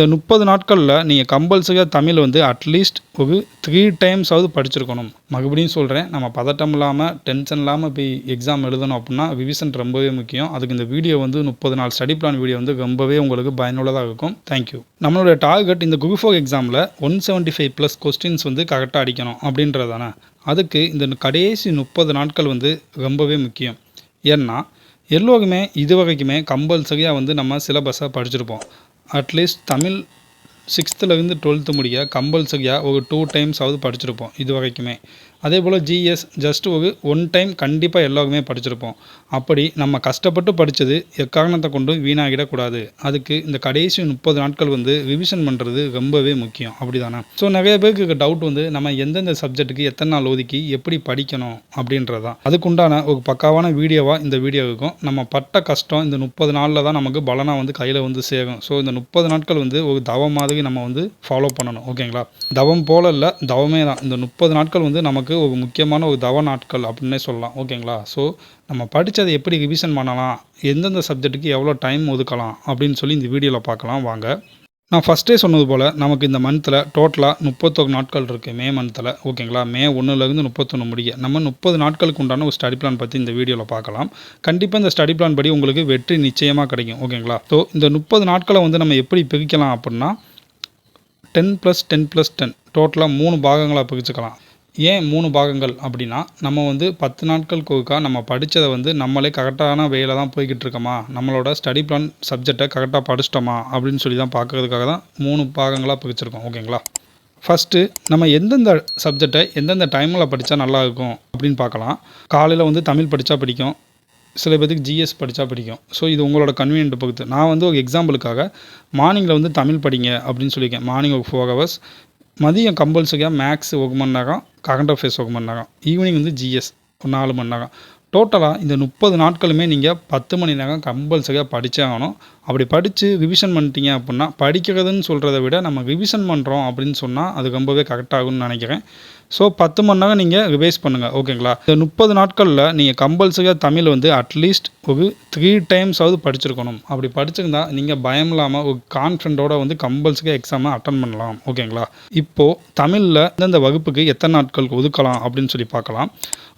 இந்த 30 நாட்களில் நீங்கள் கம்பல்சரியாக தமிழ் வந்து அட்லீஸ்ட் ஒரு 3 டைம்ஸாவது படிச்சிருக்கணும். மறுபடியும் சொல்கிறேன், நம்ம பதட்டம் இல்லாமல் டென்ஷன் இல்லாமல் போய் எக்ஸாம் எழுதணும் அப்படின்னா ரிவிஷன் ரொம்பவே முக்கியம். அதுக்கு இந்த வீடியோ வந்து 30 நாள் ஸ்டடி பிளான் வீடியோ வந்து ரொம்பவே உங்களுக்கு பயனுள்ளதாக இருக்கும். தேங்க்யூ. நம்மளோட டார்கெட் இந்த குரூப் 4 எக்ஸாமில் 175+ கொஸ்டின்ஸ் வந்து கரெக்டாக அடிக்கணும் அப்படின்றதானே. அதுக்கு இந்த கடைசி 30 நாட்கள் வந்து ரொம்பவே முக்கியம். ஏன்னா எல்லோருமே இது வரைக்குமே கம்பல்சரியாக வந்து நம்ம சிலபஸை படிச்சிருப்போம். அட்லீஸ்ட் தமிழ் 6th-லேருந்து 12th முடிய கம்பல்சரியாக ஒரு 2 டைம்ஸாவது படிச்சிருப்போம் இது வரைக்குமே. அதே போல் ஜிஎஸ் ஜஸ்ட் ஒரு 1 டைம் கண்டிப்பாக எல்லாருமே படிச்சிருப்போம். அப்படி நம்ம கஷ்டப்பட்டு படித்தது எக்காரணத்தை கொண்டு வீணாகிடக்கூடாது. அதுக்கு இந்த கடைசி 30 நாட்கள் வந்து ரிவிஷன் பண்ணுறது ரொம்பவே முக்கியம். அப்படி தானே? ஸோ நிறைய பேருக்கு டவுட் வந்து நம்ம எந்தெந்த சப்ஜெக்ட்டுக்கு எத்தனை நாள் ஒதுக்கி எப்படி படிக்கணும் அப்படின்றது தான். அதுக்குண்டான ஒரு பக்காவான வீடியோவாக இந்த வீடியோ இருக்கும். நம்ம பட்ட கஷ்டம் இந்த 30 நாளில் தான் நமக்கு பலனாக வந்து கையில் வந்து சேரும். ஸோ இந்த 30 நாட்கள் வந்து ஒரு தவம் மாதிரி நம்ம வந்து ஃபாலோ பண்ணணும். ஓகேங்களா? தவம் போல இல்லை, தவமே தான். இந்த 30 நாட்கள் வந்து நமக்கு ஒரு முக்கியமான ஒரு தவ நாட்கள் அப்படின்னே சொல்லலாம். ஓகேங்களா? ஸோ நம்ம படித்ததை எப்படி ரிவிஷன் பண்ணலாம், எந்தெந்த சப்ஜெக்ட்டுக்கு எவ்வளோ டைம் ஒதுக்கலாம் அப்படின்னு சொல்லி இந்த வீடியோவில் பார்க்கலாம் வாங்க. நான் ஃபஸ்ட்டே சொன்னது போல் நமக்கு இந்த மந்தில் டோட்டலாக 31 நாட்கள் இருக்குது மே மந்தில். ஓகேங்களா? மே 1லேருந்து 31 முடிய நம்ம 30 நாட்களுக்கு உண்டான ஒரு ஸ்டடி பிளான் பற்றி இந்த வீடியோவில் பார்க்கலாம். கண்டிப்பாக இந்த ஸ்டடி பிளான் படி உங்களுக்கு வெற்றி நிச்சயமாக கிடைக்கும். ஓகேங்களா? ஸோ இந்த 30 நாட்களை வந்து நம்ம எப்படி பிரிக்கலாம் அப்படின்னா 10+10+10 டோட்டலாக 3 பாகங்களாக பிரிச்சுக்கலாம். ஏன் 3 பாகங்கள் அப்படின்னா, நம்ம வந்து 10 நாட்களுக்கு ஒருக்கா நம்ம படித்ததை வந்து நம்மளே கரெக்டான வேல தான் போய்கிட்டு இருக்கோமா, நம்மளோட ஸ்டடி பிளான் சப்ஜெக்டை கரெக்டாக படிச்சிட்டோமா அப்படின்னு சொல்லி தான் பார்க்குறதுக்காக தான் 3 பாகங்களாக பிரிச்சிருக்கோம். ஓகேங்களா? ஃபஸ்ட்டு நம்ம எந்தெந்த சப்ஜெக்டை எந்தெந்த டைமில் படித்தா நல்லாயிருக்கும் அப்படின்னு பார்க்கலாம். காலையில் வந்து தமிழ் படித்தா பிடிக்கும், சில பேருக்கு ஜிஎஸ் படித்தா பிடிக்கும். ஸோ இது உங்களோட கன்வீனியன்ட் பொறுத்து. நான் வந்து ஒரு எக்ஸாம்பிளுக்காக மார்னிங்கில் வந்து தமிழ் படிங்க அப்படின்னு சொல்லியிருக்கேன். மார்னிங் ஒரு 4 ஹவர்ஸ், மதியம் கம்பல்சரியாக மேக்ஸ் 1 மணி நேரம், கரண்ட் அஃபேர்ஸ் 1 மணி நேரம், ஈவினிங் வந்து ஜிஎஸ் ஒரு 4 மணி நேரம். டோட்டலாக இந்த 30 நாட்களுமே நீங்கள் 10 மணி நேரம் கம்பல்சரியாக படித்தே ஆகணும். அப்படி படித்து ரிவிஷன் பண்ணிட்டீங்க அப்படின்னா, படிக்கிறதுன்னு சொல்கிறத விட நம்ம ரிவிஷன் பண்ணுறோம் அப்படின்னு சொன்னால் அது ரொம்பவே கரெக்டாகும்னு நினைக்கிறேன். ஸோ 10 மணி நேரம் நீங்கள் ரிவைஸ் பண்ணுங்கள். ஓகேங்களா? இந்த 30 நாட்களில் நீங்கள் கம்பல்சரியாக தமிழ் வந்து அட்லீஸ்ட் ஒரு 3 டைம்ஸாவது படிச்சிருக்கணும். அப்படி படிச்சிருந்தா நீங்கள் பயம் இல்லாமல் ஒரு கான்ஃபிடென்ட்டோட வந்து கம்பல்சரியாக எக்ஸாமை அட்டன் பண்ணலாம். ஓகேங்களா? இப்போது தமிழில் இந்தந்த வகுப்புக்கு எத்தனை நாட்கள் ஒதுக்கலாம் அப்படின்னு சொல்லி பார்க்கலாம்.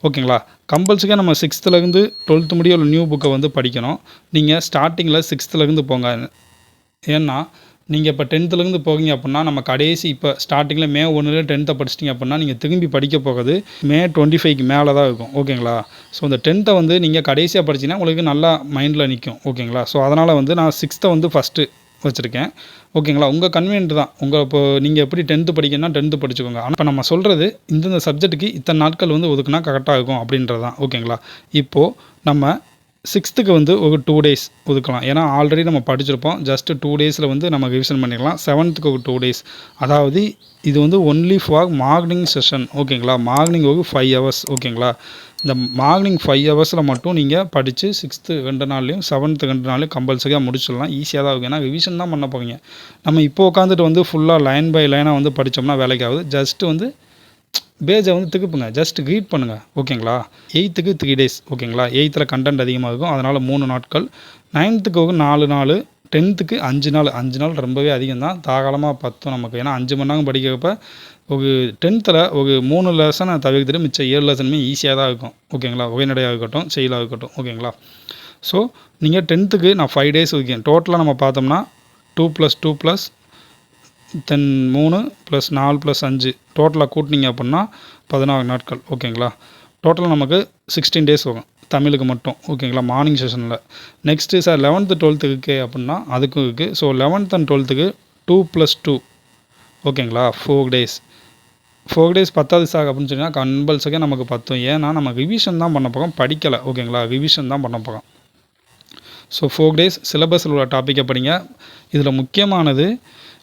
ஓகேங்களா? கம்பல்சரியாக நம்ம 6th-லேருந்து 12th முடிய ஒரு நியூ புக்கை வந்து படிக்கணும். நீங்கள் ஸ்டார்டிங்கில் 6th-லேருந்து போங்க. ஏன்னா நீங்கள் இப்போ 10th-லேருந்து போகிறீங்க அப்படின்னா நம்ம கடைசி இப்போ ஸ்டார்டிங்கில் மே 1 10th படிச்சிட்டிங்க அப்படின்னா நீங்கள் திரும்பி படிக்க போகிறது மே 25க்கு மேலே தான் இருக்கும். ஓகேங்களா? ஸோ இந்த 10th வந்து நீங்கள் கடைசியாக படிச்சிங்கன்னா உங்களுக்கு நல்லா மைண்டில் நிற்கும். ஓகேங்களா? ஸோ அதனால் வந்து நான் 6th வந்து ஃபஸ்ட்டு வச்சுருக்கேன். ஓகேங்களா? உங்கள் கன்வீனியன்ட் தான். இப்போ நீங்கள் எப்படி 10th படிக்கணும்னா 10th படிச்சுக்கோங்க. ஆனால் இப்போ நம்ம சொல்கிறது இந்தந்த சப்ஜெக்ட்டுக்கு இத்தனை நாட்கள் வந்து ஒதுக்குனா கரெக்டாக இருக்கும் அப்படின்றது தான். ஓகேங்களா? இப்போது நம்ம 6th வந்து ஒரு 2 டேஸ் ஒதுக்கலாம். ஏன்னா ஆல்ரெடி நம்ம படிச்சிருப்போம். ஜஸ்ட் 2 டேஸில் வந்து நம்ம ரிவிஷன் பண்ணிக்கலாம். 7th ஒரு 2 டேஸ். அதாவது இது வந்து ஒன்லி ஃபார் மார்னிங் செஷன். ஓகேங்களா? மார்னிங் ஒரு 5 ஹவர்ஸ். ஓகேங்களா? இந்த மார்னிங் 5 ஹவர்ஸில் மட்டும் நீங்கள் படித்து 6th 2 நாள்லையும் 7th 2 நாள்லையும் கம்பல்சரியாக முடிச்சிடலாம். ஈஸியாக தான் இருக்கும். ஏன்னா ரிவிஷன் தான் பண்ண போகிறீங்க. நம்ம இப்போ உட்காந்துட்டு வந்து ஃபுல்லாக லைன் பை லைனாக வந்து படித்தோம்னா வேலைக்கு ஆகுது. ஜஸ்ட்டு வந்து பேஜை வந்து திருப்புங்க, ஜஸ்ட் ரீட் பண்ணுங்கள். ஓகேங்களா? 8th 3 days. ஓகேங்களா? 8th கண்டென்ட் அதிகமாக இருக்கும், அதனால் 3 நாட்கள். 9th ஒரு 4 நாள், 10th 5 நாள். 5 நாள் ரொம்பவே அதிகம் தான், தாராளமாக பத்தும் நமக்கு. ஏன்னா 5 மணி நேரம் படிக்கிறப்ப ஒரு 10th ஒரு 3 லெசனை தவிர்த்துட்டு மிச்சம் 7 லெசனுமே ஈஸியாக தான் இருக்கும். ஓகேங்களா? உரைநடையாக இருக்கட்டும், செயலாக இருக்கட்டும். ஓகேங்களா? ஸோ நீங்கள் 10th நான் 5 டேஸ் வைக்கேன். டோட்டலாக நம்ம பார்த்தோம்னா 2+2+10 3 + 4 + 5 டோட்டலாக கூட்டினீங்க அப்படின்னா 16 நாட்கள். ஓகேங்களா? டோட்டலாக நமக்கு 16 டேஸ் வரும் தமிழுக்கு மட்டும். ஓகேங்களா? மார்னிங் செஷனில். நெக்ஸ்ட்டு சார் 11th 12th இருக்கே அப்படின்னா அதுக்கும் இருக்குது. So 11th and 12th 2+2. ஓகேங்களா? 4 டேஸ். 4 டேஸ் பத்தாது சார் அப்படின்னு சொன்னால் கம்பல்சரியாக நமக்கு பத்தும். ஏன்னா நம்ம ரிவிஷன் தான் பண்ண போகிறோம், படிக்கலை. ஓகேங்களா? ரிவிஷன் தான் பண்ண போகிறோம். ஸோ 4 டேஸ் சிலபஸில் உள்ள டாப்பிக்கை படிங்க. இதில் முக்கியமானது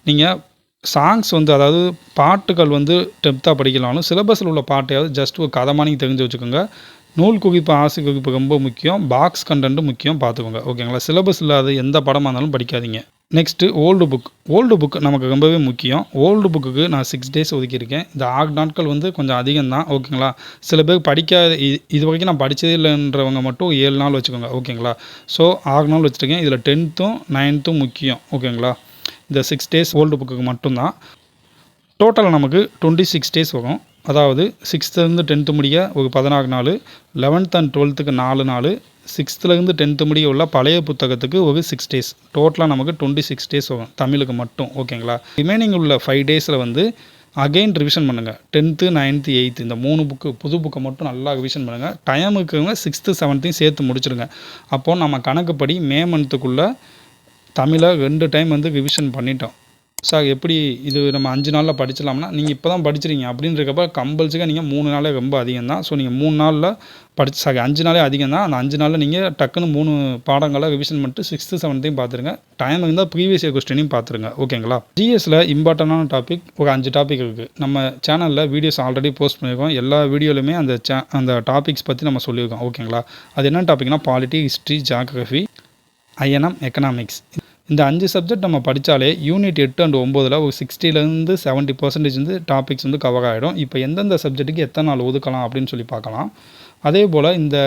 நீங்கள் சாங்ஸ் வந்து அதாவது பாட்டுகள் வந்து டெப்த்தாக படிக்கலாம்னு சிலபஸில் உள்ள பாட்டையாவது ஜஸ்ட் ஒரு கதை மாதிரி தெரிஞ்சு வச்சுக்கோங்க. நூல் குவிப்பு ஆசை குவிப்பு ரொம்ப முக்கியம். பாக்ஸ் கண்டென்ட்டு முக்கியம், பார்த்துக்கோங்க. ஓகேங்களா? சிலபஸ் இல்லாத எந்த படமாக இருந்தாலும் படிக்காதீங்க. நெக்ஸ்ட்டு ஓல்டு புக் நமக்கு ரொம்பவே முக்கியம். ஓல்டு புக்குக்கு நான் 6 டேஸ் ஒதுக்கியிருக்கேன். இந்த 6 நாட்கள் வந்து கொஞ்சம் அதிகம் தான். ஓகேங்களா? சில பேர் படிக்காத இது வரைக்கும் நான் படித்ததே இல்லைன்றவங்க மட்டும் 7 நாள் வச்சுக்கோங்க. ஓகேங்களா? ஸோ 6 நாள் வச்சுருக்கேன். இதில் 10th 9th முக்கியம். ஓகேங்களா? இந்த 6 டேஸ் ஓல்டு புக்குக்கு மட்டும்தான். டோட்டலாக நமக்கு 26 டேஸ் வரும். அதாவது 6th 10th முடிய ஒரு 16 நாள், 11th and 12th 4 நாள், 6th 10th முடிய உள்ள பழைய புத்தகத்துக்கு ஒரு 6 டேஸ். டோட்டலாக நமக்கு 26 டேஸ் வரும் தமிழுக்கு மட்டும். ஓகேங்களா? ரிமைனிங் உள்ள 5 டேஸில் வந்து அகெயின் ரிவிஷன் பண்ணுங்கள். 10th 9th 8th இந்த 3 புக்கு புது புக்கை மட்டும் நல்லா ரிவிஷன் பண்ணுங்கள். டைம் இருக்கிறவங்க 6th 7th சேர்த்து முடிச்சிடுங்க. அப்போது நம்ம கணக்குப்படி மே மந்த்துக்குள்ளே தமிழை 2 டைம் வந்து ரிவிஷன் பண்ணிட்டோம். சார் எப்படி இது நம்ம 5 நாளில் படிச்சிடலாம்னா, நீங்கள் இப்போ தான் படிச்சிருங்க அப்படின்றக்கப்ப கம்பல்சரியாக நீங்கள் 3 நாளே ரொம்ப அதிகம் தான். ஸோ நீங்கள் 3 நாளில் 5 நாளே அதிகம் தான். அந்த 5 நாளில் நீங்கள் டக்குன்னு 3 பாடங்களை ரிவிஷன் பண்ணிட்டு 6th 7th பார்த்துருங்க. டைம் இருந்தால் ப்ரீவியஸ் இயர் கொஸ்டினையும் பார்த்துருங்க. ஓகேங்களா? ஜிஎஸ்சில் இம்பார்ட்டண்டான டாபிக் ஒரு 5 டாபிக் இருக்குது. நம்ம சேனலில் வீடியோஸ் ஆல்ரெடி போஸ்ட் பண்ணியிருக்கோம். எல்லா வீடியோலையுமே அந்த டாபிக்ஸ் பற்றி நம்ம சொல்லியிருக்கோம். ஓகேங்களா? அது என்ன டாபிக்னா பாலிட்டி, ஹிஸ்ட்ரி, ஜியாகிரஃபி, ஐஎன்எம், எக்கனாமிக்ஸ். இந்த 5 சப்ஜெக்ட் நம்ம படித்தாலே யூனிட் 8 and 9 ஒரு 60% 70% வந்து டாபிக்ஸ் வந்து கவர் ஆகிடும். இப்போ எந்தெந்த சப்ஜெக்ட்டுக்கு எத்தனை நாள் ஒதுக்கலாம் அப்படின்னு சொல்லி பார்க்கலாம். அதே போல் இந்த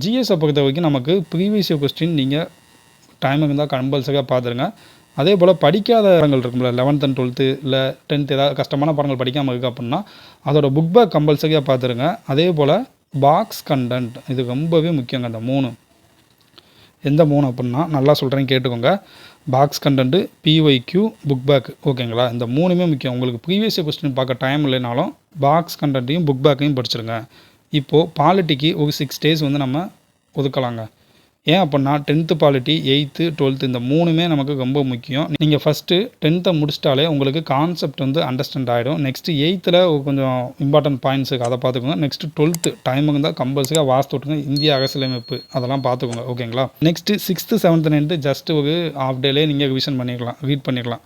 ஜிஎஸை பொறுத்த வரைக்கும் நமக்கு ப்ரீவியஸ் இயர் கொஸ்டின் நீங்கள் டைம் இருந்தால் கம்பல்சரியாக பார்த்துருங்க. அதே போல் படிக்காத பாடங்கள் இருக்கும்ல 11th and 12th இல்லை 10th ஏதாவது கஷ்டமான பாடங்கள் படிக்காமல் இருக்குது அப்படின்னா அதோட புக் பேக் கம்பல்சரியாக பார்த்துருங்க. அதே போல் பாக்ஸ் கண்டென்ட் இது ரொம்பவே முக்கியங்க. அந்த 3 எந்த 3 அப்படின்னா நல்லா சொல்கிறேன் கேட்டுக்கோங்க. Box content, PYQ, book back. ஓகேங்களா? இந்த 3மே முக்கியம். உங்களுக்கு ப்ரீவியஸ் இயர் கொஸ்டின் பார்க்க டைம் இல்லைனாலும் பாக்ஸ் கண்டென்ட்டையும் புக் பேக்கையும் படிச்சிருங்க. இப்போது பாலிட்டிக்கு ஒரு 6 டேஸ் வந்து நம்ம ஒதுக்கலாங்க. ஏன் அப்படின்னா 10th பாலிட்டி, 8th 12th இந்த 3மே நமக்கு ரொம்ப முக்கியம். நீங்கள் ஃபஸ்ட்டு 10th முடிச்சிட்டாலே உங்களுக்கு கான்செப்ட் வந்து அண்டர்ஸ்டாண்ட் ஆகிடும். நெக்ஸ்ட்டு 8th கொஞ்சம் இம்பார்ட்டன்ட் பாயிண்ட்ஸ் இருக்குது, அதை பார்த்துக்கோங்க. நெக்ஸ்ட்டு 12th டைமுக்கு இருந்தால் கம்பல்சரியாக வாஸ்து விட்டுங்க. இந்திய அரசியலமைப்பு அதெல்லாம் பார்த்துக்கோங்க. ஓகேங்களா? Next 6th 7th 9th just ஒரு ஹாஃப் டேலே நீங்கள் ரிவிஷன் பண்ணிக்கலாம், ரீட் பண்ணிக்கலாம்.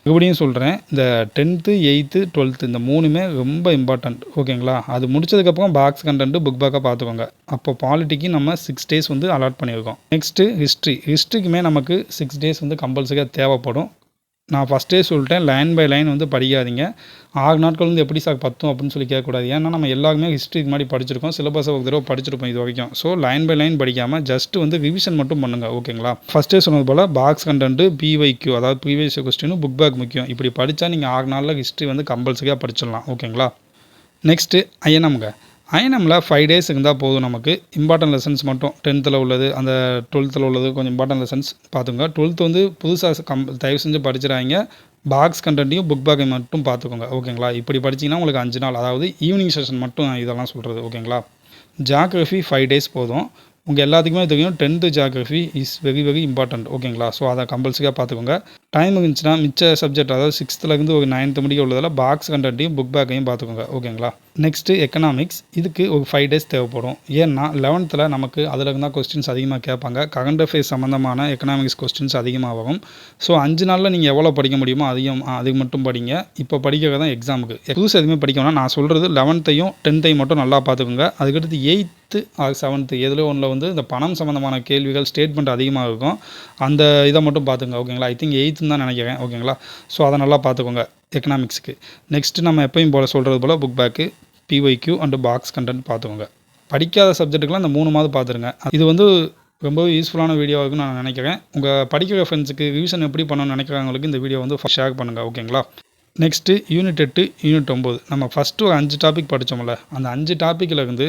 மறுபடியும் சொல்கிறேன், இந்த 10th 8th 12th இந்த 3மே ரொம்ப இம்பார்ட்டண்ட். ஓகேங்களா? அது முடிச்சதுக்கப்புறம் பாக்ஸ் கண்டென்ட்டு புக் பேக்காக பார்த்துக்கோங்க. அப்போ பாலிட்டிக்கு நம்ம 6 டேஸ் வந்து அலாட் பண்ணியிருக்கோம். நெக்ஸ்ட்டு ஹிஸ்ட்ரிக்குமே நமக்கு 6 டேஸ் வந்து கம்பல்சரியாக தேவைப்படும். நான் ஃபஸ்ட்டே சொல்லிட்டேன், லைன் பை லைன் வந்து படிக்காதீங்க. 6 நாட்கள் வந்து எப்படி சார் பத்தும் அப்படின்னு சொல்லி கேட்கக்கூடாது. ஏன்னா நம்ம எல்லாருமே ஹிஸ்ட்ரிக்கு முன்னாடி படிச்சிருக்கோம், சிலபஸை ஒரு தடவை படிச்சிருப்போம் இது வரைக்கும். ஸோ லைன் பை லைன் படிக்காமல் ஜஸ்ட்டு வந்து ரிவிஷன் மட்டும் பண்ணுங்கள். ஓகேங்களா? ஃபஸ்ட்டே சொன்னது போல் பாக்ஸ் கண்டென்ட்டு, பிஒய்க்யூ அதாவது ப்ரீவியஸ் கொஸ்டினும் புக் பேக் முக்கியம். இப்படி படித்தா நீங்கள் 6 நாளில் ஹிஸ்ட்ரி வந்து கம்பல்சரியாக படிச்சிடலாம். ஓகேங்களா? நெக்ஸ்ட்டு ஐஎன்எம்ங்க. ஐஎன்எம்மில் 5 டேஸ் இருந்தால் போதும். நமக்கு இம்பார்ட்டன்ட் லெசன்ஸ் மட்டும் 10th உள்ளது, அந்த 12th உள்ளது கொஞ்சம் இம்பார்ட்டன்ட் லெசன்ஸ் பார்த்துக்கோங்க. 12th வந்து புதுசாக தயவு செஞ்சு படிச்சிடாங்க. பாக்ஸ் கண்டென்ட்டையும் புக் பேக்கை மட்டும் பார்த்துக்கோங்க. ஓகேங்களா? இப்படி படிச்சிங்கன்னா உங்களுக்கு 5 நாள், அதாவது ஈவினிங் செஷன் மட்டும் இதெல்லாம் சொல்கிறது. ஓகேங்களா? ஜியாகிரஃபி 5 டேஸ் போதும். உங்கள் எல்லாத்துக்குமே தெரியும் 10th geography is very very important. ஓகேங்களா? ஸோ அதை கம்பல்சரியாக பார்த்துக்கோங்க. டைம் இருந்துச்சுன்னா மிச்ச சப்ஜெக்ட் அதாவது 6th ஒரு 9th முடிய உள்ளதில் பாக்ஸ் கண்டென்ட்டையும் புக் பேக்கையும் பார்த்துக்கோங்க. ஓகேங்களா? Next economics. இதுக்கு ஒரு 5 டேஸ் தேவைப்படும். ஏன்னா 11th நமக்கு அதில் இருந்தால் கொஸ்டின்ஸ் அதிகமாக கேட்பாங்க. கரண்ட் அஃபேர்ஸ் சம்மந்தமான எக்கனாமிக்ஸ் கொஸ்டின்ஸ் அதிகமாக வரும். ஸோ 5 நாளில் நீங்கள் எவ்வளோ படிக்க முடியுமோ அது மட்டும் படிங்க. இப்போ படிக்கிறது தான் எக்ஸாமுக்கு. புதுசு எதுவுமே படிக்கணும்னா நான் சொல்கிறது 11th 10th மட்டும் நல்லா பார்த்துக்கோங்க. அதுக்கடுத்து 8th or 7th எதில் ஒன்றில் வந்து இந்த பணம் சம்மந்தமான கேள்விகள் ஸ்டேட்மெண்ட் அதிகமாக இருக்கும். அந்த இதை மட்டும் பார்த்துங்க. ஓகேங்களா? ஐ திங்க் 8th தான் நினைக்கிறேன். ஓகேங்களா? ஸோ அதை நல்லா பார்த்துக்கோங்க எக்கனாமிக்ஸுக்கு. நெக்ஸ்ட்டு நம்ம எப்பயும் போல் சொல்கிறது போல் book back, PYQ and box content பார்த்துக்கோங்க. படிக்காத சப்ஜெக்ட்டுக்கெலாம் இந்த 3 பார்த்துருங்க. இது வந்து ரொம்பவே யூஸ்ஃபுல்லான வீடியோ இருக்குன்னு நான் நினைக்கிறேன். உங்கள் படிக்கிற ஃப்ரெண்ட்ஸுக்கு ரிவிஷன் எப்படி பண்ணணும்னு நினைக்கிறவங்களுக்கு இந்த வீடியோ வந்து ஷேர் பண்ணுங்கள். ஓகேங்களா? நெக்ஸ்ட்டு யூனிட் 8 யூனிட் 9 நம்ம ஃபஸ்ட்டு ஒரு 5 டாபிக் படித்தோம்ல, அந்த 5 டாப்பிக்கில் இருந்து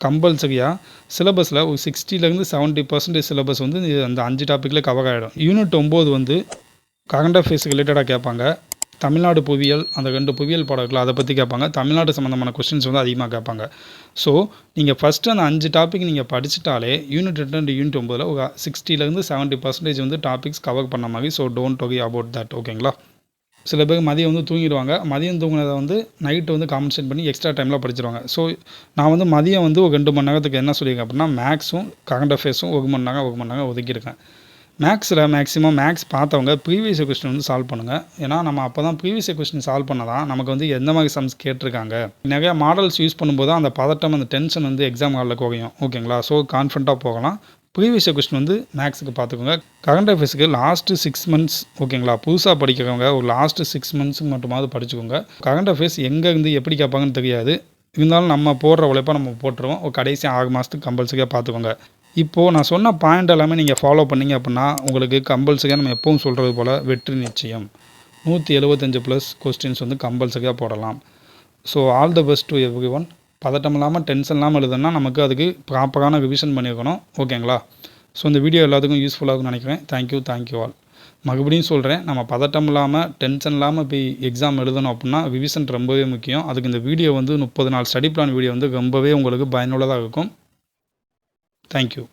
கம்பல்சரியாக சிலபஸில் ஒரு 60% 70% சிலபஸ் வந்து அந்த 5 டாப்பிக்கில் கவர் ஆகிடும். யூனிட் 9 வந்து கரண்ட் அஃபேர்ஸ் ரிலேட்டடாக கேட்பாங்க. தமிழ்நாடு புவியியல், அந்த 2 புவியியல் பாடங்கள் அதை பற்றி கேட்பாங்க. தமிழ்நாடு சம்மந்தமான கொஸ்டின்ஸ் வந்து அதிகமாக கேட்பாங்க. ஸோ நீங்கள் ஃபஸ்ட்டு அந்த 5 டாபிக் நீங்கள் படிச்சிட்டாலே யூனிட் 8 அண்ட் யூனிட் 9 ஒரு 60% 70% வந்து டாபிக்ஸ் கவர் பண்ண மாதிரி. So don't worry about that. ஓகேங்களா? சில பேர் மதியம் வந்து தூங்கிடுவாங்க. மதியம் தூங்கினதை வந்து நைட்டு வந்து காம்பன்சேட் பண்ணி எக்ஸ்ட்ரா டைமில் படிச்சிருவாங்க. ஸோ நான் வந்து மதியம் வந்து ஒரு 2 மணி நேரத்துக்கு என்ன சொல்லியிருக்கேன் அப்படின்னா மேக்ஸும் கரண்ட் அஃபேர்ஸும் 1 மணி நேரம் ஒதுக்கியிருக்கேன். மேக்ஸில் மேக்ஸிமம் மேக்ஸ் பார்த்தவங்க ப்ரீவியஸ் கொஸ்டின் வந்து சால்வ் பண்ணுங்கள். ஏன்னா நம்ம அப்போ தான் ப்ரீவியஸ் கொஸ்டின் சால்வ் பண்ண தான் நமக்கு வந்து எந்த மாதிரி சம்ஸ் கேட்டிருக்காங்க. நிறையா மாடல்ஸ் யூஸ் பண்ணும்போது அந்த பதட்டம், அந்த டென்ஷன் வந்து எக்ஸாம் ஹாலில் குறையும். ஓகேங்களா? ஸோ கான்ஃபிடண்ட்டாக போகலாம். ப்ரீவியஸ் கொஸ்டின் வந்து மேக்ஸுக்கு பார்த்துக்கோங்க. கரண்ட் அஃபேர்ஸுக்கு லாஸ்ட்டு 6 months. ஓகேங்களா? புதுசாக படிக்கிறவங்க ஒரு லாஸ்ட்டு 6 months மட்டுமாவது படிச்சுக்கோங்க. கரண்ட் அஃபேர்ஸ் எங்கேருந்து எப்படி கேட்பாங்கன்னு தெரியாது. இருந்தாலும் நம்ம போடுற உழைப்பாக நம்ம போட்டுருவோம். ஒரு கடைசி 6 மாதத்துக்கு கம்பல்சரியாக பார்த்துக்கோங்க. இப்போது நான் சொன்ன பாயிண்ட் எல்லாமே நீங்கள் ஃபாலோ பண்ணீங்க அப்படின்னா உங்களுக்கு கம்பல்சரியாக நம்ம எப்பவும் சொல்கிறது போல் வெற்றி நிச்சயம். 175 ப்ளஸ் கொஸ்டின்ஸ் வந்து கம்பல்சரியாக போடலாம். So all the best to every one. பதட்டம் இல்லாமல் டென்ஷன் இல்லாமல் எழுதுனா நமக்கு அதுக்கு ப்ராப்பரான ரிவிஷன் பண்ணியிருக்கணும். ஓகேங்களா? ஸோ இந்த வீடியோ எல்லாத்துக்கும் யூஸ்ஃபுல்லாக இருக்கும்னு நினைக்கிறேன். Thank you all. மறுபடியும் சொல்கிறேன், நம்ம பதட்டம் இல்லாமல் டென்ஷன் இல்லாமல் போய் எக்ஸாம் எழுதணும் அப்படின்னா ரிவிஷன் ரொம்பவே முக்கியம். அதுக்கு இந்த வீடியோ வந்து 30 நாள் ஸ்டடி பிளான் வீடியோ வந்து ரொம்பவே உங்களுக்கு பயனுள்ளதாக இருக்கும். தேங்க்யூ.